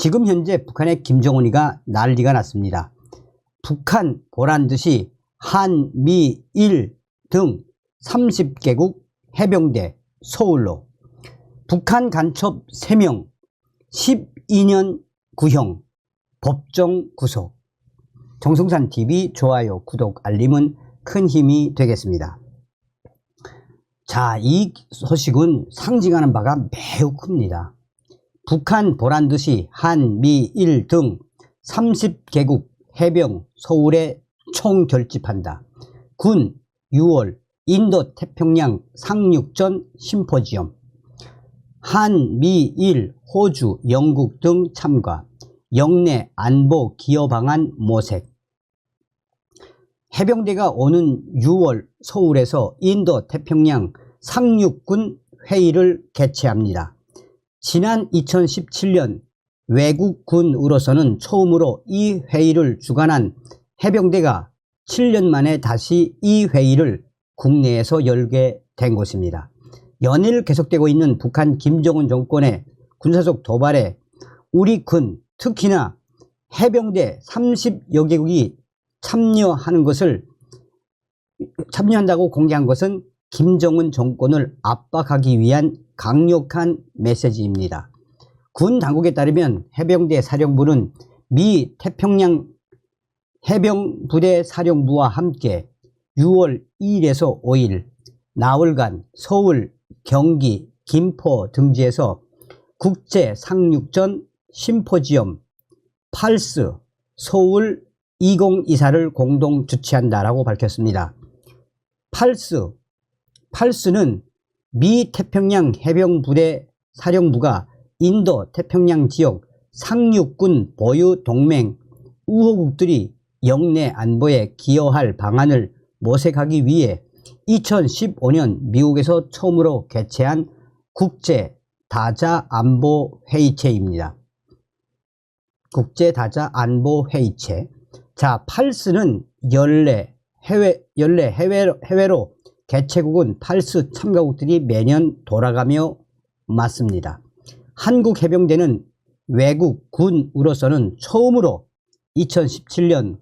지금 현재 북한의 김정은이가 난리가 났습니다. 북한 보란듯이 한, 미, 일 등 30개국 해병대 서울로 북한 간첩 3명 12년 구형 법정 구속. 정성산TV 좋아요, 구독, 알림은 큰 힘이 되겠습니다. 자, 이 소식은 상징하는 바가 매우 큽니다. 북한 보란듯이 한, 미, 일 등 30개국 해병 서울에 총결집한다. 군 6월 인도태평양 상륙전 심포지엄. 한, 미, 일, 호주, 영국 등 참가. 영내 안보 기여 방안 모색. 해병대가 오는 6월 서울에서 인도태평양 상륙군 회의를 개최합니다. 지난 2017년 외국군으로서는 처음으로 이 회의를 주관한 해병대가 7년 만에 다시 이 회의를 국내에서 열게 된 것입니다. 연일 계속되고 있는 북한 김정은 정권의 군사적 도발에 우리 군, 특히나 해병대 30여 개국이 참여한다고 공개한 것은 김정은 정권을 압박하기 위한 강력한 메시지입니다. 군 당국에 따르면 해병대 사령부는 미 태평양 해병부대 사령부와 함께 6월 2일에서 5일 나흘간 서울, 경기, 김포 등지에서 국제 상륙전 심포지엄 팔스 서울 2024를 공동 주최한다라고 밝혔습니다. 팔스는 미 태평양 해병부대 사령부가 인도 태평양 지역 상륙군 보유 동맹 우호국들이 영내 안보에 기여할 방안을 모색하기 위해 2015년 미국에서 처음으로 개최한 국제 다자 안보 회의체입니다. 국제 다자 안보 회의체. 자, 팔스는 해외로 개최국은 팔스 참가국들이 매년 돌아가며 맞습니다. 한국 해병대는 외국 군으로서는 처음으로 2017년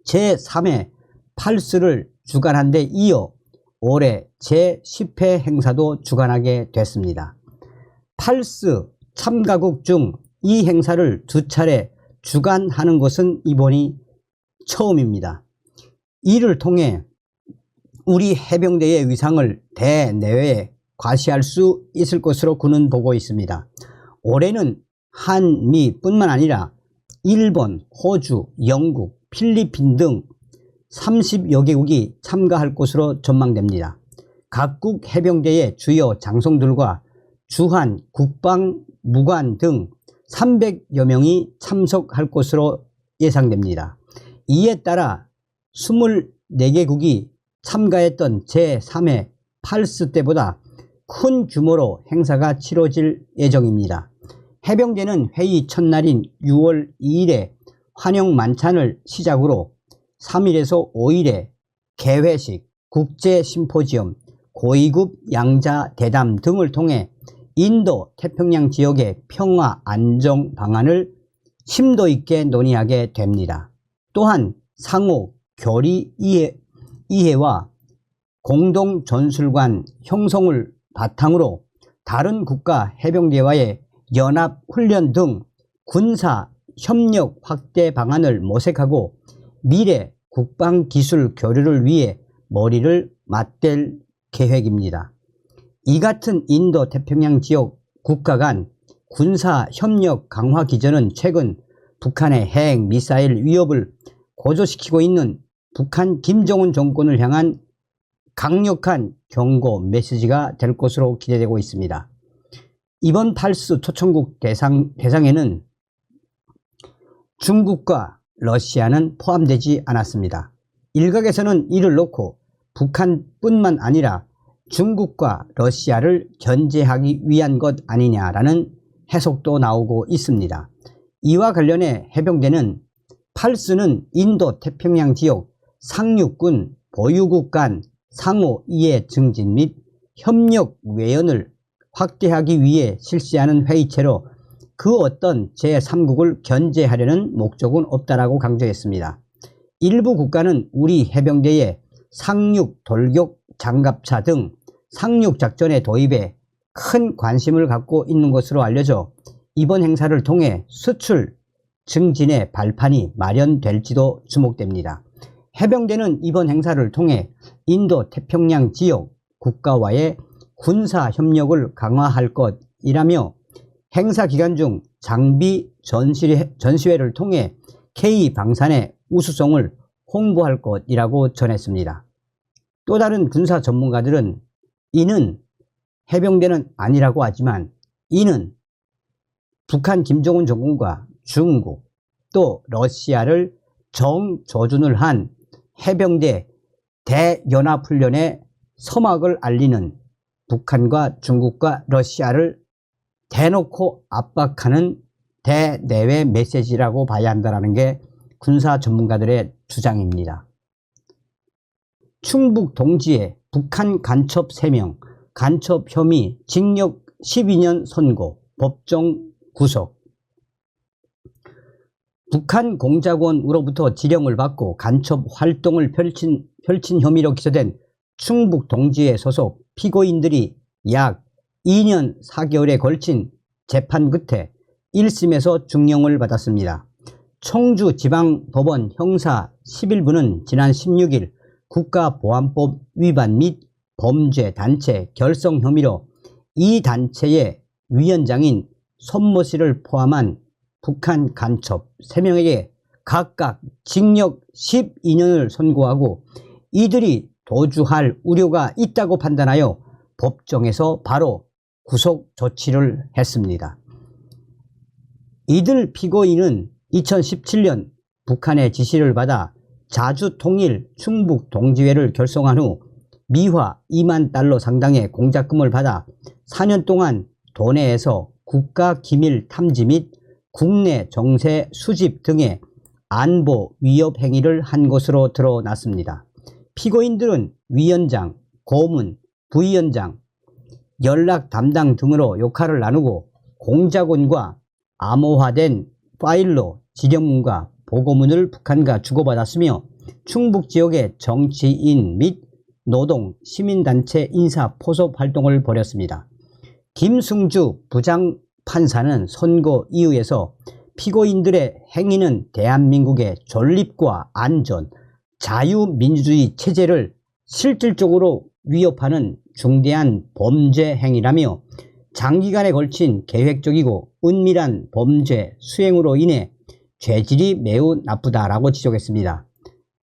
제3회 팔스를 주관한 데 이어 올해 제10회 행사도 주관하게 됐습니다. 팔스 참가국 중 이 행사를 2차례 주관하는 것은 이번이 처음입니다. 이를 통해 우리 해병대의 위상을 대내외에 과시할 수 있을 것으로 군은 보고 있습니다. 올해는 한미뿐만 아니라 일본, 호주, 영국, 필리핀 등 30여 개국이 참가할 것으로 전망됩니다. 각국 해병대의 주요 장성들과 주한, 국방, 무관 등 300여 명이 참석할 것으로 예상됩니다. 이에 따라 24개국이 참가했던 제3회 팔스 때보다 큰 규모로 행사가 치러질 예정입니다. 해병대는 회의 첫날인 6월 2일에 환영 만찬을 시작으로 3일에서 5일에 개회식, 국제 심포지엄, 고위급 양자 대담 등을 통해 인도 태평양 지역의 평화 안정 방안을 심도 있게 논의하게 됩니다. 또한 상호 교리 이해와 공동 전술관 형성을 바탕으로 다른 국가 해병대와의 연합 훈련 등 군사 협력 확대 방안을 모색하고 미래 국방 기술 교류를 위해 머리를 맞댈 계획입니다. 이 같은 인도 태평양 지역 국가 간 군사 협력 강화 기조는 최근 북한의 핵 미사일 위협을 고조시키고 있는 북한 김정은 정권을 향한 강력한 경고 메시지가 될 것으로 기대되고 있습니다. 이번 팔스 초청국 대상에는 중국과 러시아는 포함되지 않았습니다. 일각에서는 이를 놓고 북한뿐만 아니라 중국과 러시아를 견제하기 위한 것 아니냐라는 해석도 나오고 있습니다. 이와 관련해 해병대는 팔스는 인도 태평양 지역 상륙군 보유국 간 상호 이해 증진 및 협력 외연을 확대하기 위해 실시하는 회의체로 그 어떤 제3국을 견제하려는 목적은 없다라고 강조했습니다. 일부 국가는 우리 해병대의 상륙, 돌격, 장갑차 등 상륙작전의 도입에 큰 관심을 갖고 있는 것으로 알려져 이번 행사를 통해 수출 증진의 발판이 마련될지도 주목됩니다. 해병대는 이번 행사를 통해 인도 태평양 지역 국가와의 군사 협력을 강화할 것이라며 행사 기간 중 장비 전시회를 통해 K방산의 우수성을 홍보할 것이라고 전했습니다. 또 다른 군사 전문가들은 이는 해병대는 아니라고 하지만 이는 북한 김정은 정권과 중국 또 러시아를 정조준을 한 해병대 대연합훈련의 서막을 알리는 북한과 중국과 러시아를 대놓고 압박하는 대내외 메시지라고 봐야 한다는 게 군사 전문가들의 주장입니다. 충북 동지에 북한 간첩 3명, 간첩 혐의 징역 12년 선고, 법정 구속. 북한 공작원으로부터 지령을 받고 간첩 활동을 펼친 혐의로 기소된 충북 동지에 소속 피고인들이 약 2년 4개월에 걸친 재판 끝에 1심에서 중형을 받았습니다. 청주지방법원 형사 11부는 지난 16일 국가보안법 위반 및 범죄 단체 결성 혐의로 이 단체의 위원장인 손모 씨를 포함한 북한 간첩 3명에게 각각 징역 12년을 선고하고 이들이 도주할 우려가 있다고 판단하여 법정에서 바로 구속 조치를 했습니다. 이들 피고인은 2017년 북한의 지시를 받아 자주통일 충북동지회를 결성한 후 미화 2만 달러 상당의 공작금을 받아 4년 동안 도내에서 국가기밀 탐지 및 국내 정세 수집 등의 안보 위협 행위를 한 것으로 드러났습니다. 피고인들은 위원장, 고문, 부위원장, 연락 담당 등으로 역할을 나누고 공작원과 암호화된 파일로 지령문과 보고문을 북한과 주고받았으며 충북 지역의 정치인 및 노동, 시민단체 인사 포섭 활동을 벌였습니다. 김승주 부장판사는 선고 이유에서 피고인들의 행위는 대한민국의 존립과 안전, 자유민주주의 체제를 실질적으로 위협하는 중대한 범죄 행위라며 장기간에 걸친 계획적이고 은밀한 범죄 수행으로 인해 죄질이 매우 나쁘다라고 지적했습니다.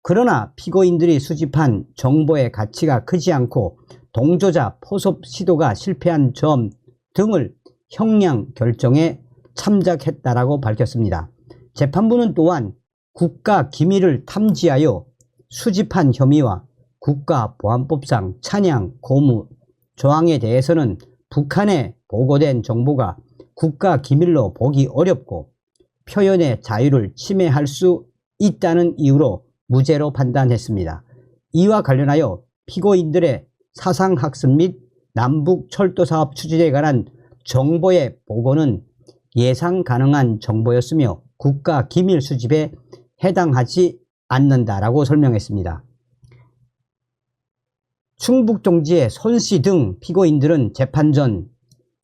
그러나 피고인들이 수집한 정보의 가치가 크지 않고 동조자 포섭 시도가 실패한 점 등을 형량 결정에 참작했다라고 밝혔습니다. 재판부는 또한 국가 기밀을 탐지하여 수집한 혐의와 국가보안법상 찬양, 고무 조항에 대해서는 북한에 보고된 정보가 국가 기밀로 보기 어렵고 표현의 자유를 침해할 수 있다는 이유로 무죄로 판단했습니다. 이와 관련하여 피고인들의 사상학습 및 남북철도사업 추진에 관한 정보의 보고는 예상 가능한 정보였으며 국가 기밀 수집에 해당하지 않는다라고 설명했습니다. 충북동지의 손씨 등 피고인들은 재판 전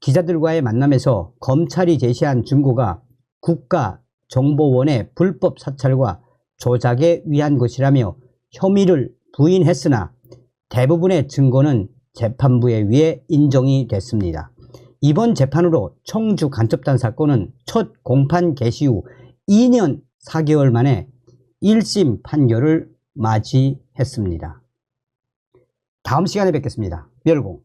기자들과의 만남에서 검찰이 제시한 증거가 국가정보원의 불법 사찰과 조작에 의한 것이라며 혐의를 부인했으나 대부분의 증거는 재판부에 의해 인정이 됐습니다. 이번 재판으로 청주 간첩단 사건은 첫 공판 개시 후 2년 4개월 만에 1심 판결을 맞이했습니다. 다음 시간에 뵙겠습니다. 멸공.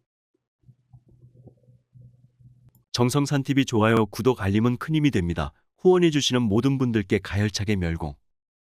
정성산TV 좋아요, 구독, 알림은 큰 힘이 됩니다. 후원해주시는 모든 분들께 가열차게 멸공.